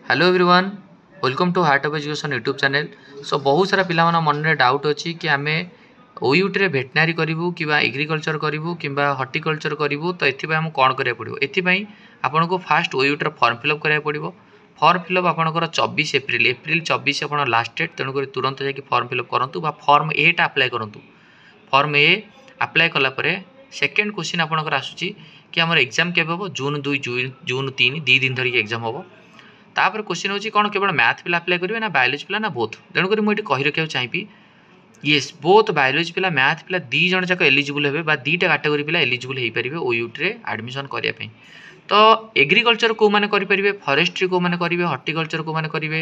Hello everyone welcome to heart of education YouTube channel. So बहुत सारा पिला मन मन डाउट अच्छी कि आम ओयूटी रे भेटनारी करूँ कि एग्रीकल्चर करूँ कि हर्टिकल्चर करूँ तो ये आमको कौन करा पड़ो ये आपन को फास्ट ओयूटी फॉर्म फिलअप करा पड़ो। फॉर्म फिलअप आपंकर 24 एप्रिल 24 आप लास्ट डेट तेणुक तुरंत जाकि फॉर्म फिलअप करूँ फॉर्म ए टा अप्लाई करूँ। फॉर्म ए अप्लाई कलापर सेकेंड क्वेश्चन आपंकर आसूँ कि आम एग्जाम के जून 2 जून 3 2 दिन धरिक एग्जाम हम। तापर क्वेश्चन होची कौन केवल मैथ पिला अप्लाई करेंगे ना बायोलॉजी पिला ना बोथ। तेणुक मुझे कही रखा चाहिए येस बोथ बायोलॉजी पिला मैथ पिला दी जन जाक एलिजिबल हे दीटा कैटेगरी पिला एलिजिबल हो पारे ओयूटी रे एडमिशन करने। तो एग्रीकल्चर को मैंने करेंगे, फॉरेस्ट्री को मैंने करेंगे, हॉर्टिकल्चर को मैंने करेंगे,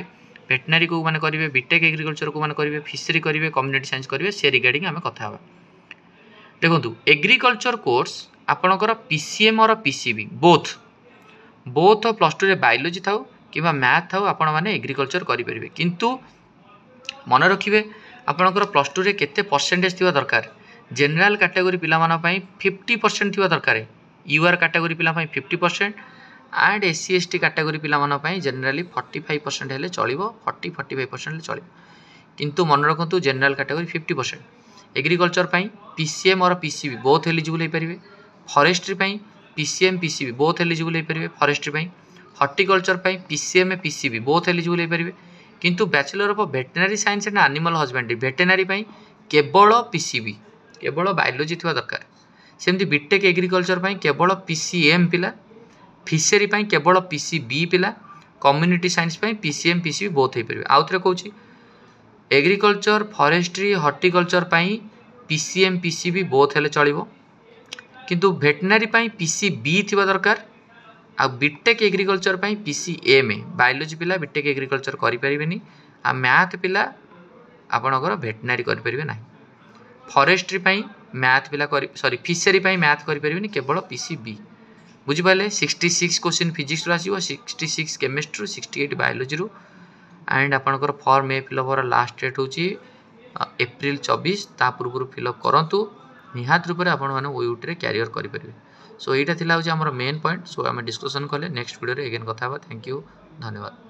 वेटनरी को मैंने करेंगे, बीटेक एग्रीकल्चर को मैंने करेंगे, फिशरी करेंगे, कम्युनिटी साइंस करेंगे। से रिगार्डिंग आम कथा देखो एग्रीकल्चर कोर्स आपणकर पीसीएम और PCB both both plus two रे बायोलॉजी था कि मैथ था आपण मैंने एग्रीकल्चर करेंगे। किंतु मन रखिए आपणकर प्लस टू रे केते परसेंटेज थी दरकार। जनरल कैटेगरी पिला 50% थी दरकार। यूआर कैटेगरी पिला 50% एंड एससी एसटी कैटेगरी पिला जनरली 45% हेले चलिबो, 40-45% चलिबो। किंतु मन रखु जनरल कैटेगरी 50%। एग्रीकल्चर पीसीएम और पीसीबी बोथ एलिजिबल हो पारे। Forestry PCM PCB both eligible हो पारे forestry. Horticulture PCM PCB both eligible हो पारे। किंतु bachelor of veterinary science and animal husbandry veterinary केवल पीसीबी केवल बायोलॉजी थी दरकार। सेमती बीटेक एग्रीकल्चर केवल पीसीएम पिला, फिशरी केवल पीसीबी पिला, community science PCM PCB both हो पारे। आउ थे कहूँ agriculture forestry horticulture PCM PCB both हेले चलिबो। किंतु वेटनरी पीसीबी थी दरकार। आ बीटेक एग्रीकल्चर पीसीएम बायोलॉजी पिला बीटेक एग्रीकल्चर करें। आ मैथ पिला आपणकर वेटनरी करेंगे ना। फॉरेस्ट्री मैथ पिला सॉरी फिशरी मैथ करें केवल पीसीबी। बुझिपारे 66 क्वेश्चन फिजिक्स आसो, 66 केमिस्ट्री, 68 बायोलॉजी रू। एंड आपणकर फॉर्म ए फिलअप लास्ट डेट हूँ एप्रिल 24। ता पूर्व फिलअप करूँ निहात रूप से आपने ओयूटी रे कैरियर करेंगे। सो यहाँ था आमर मेन पॉइंट। सो आम डिस्कसन कले नेक्स्ट वीडियो एगेन कथा। थैंक यू, धन्यवाद।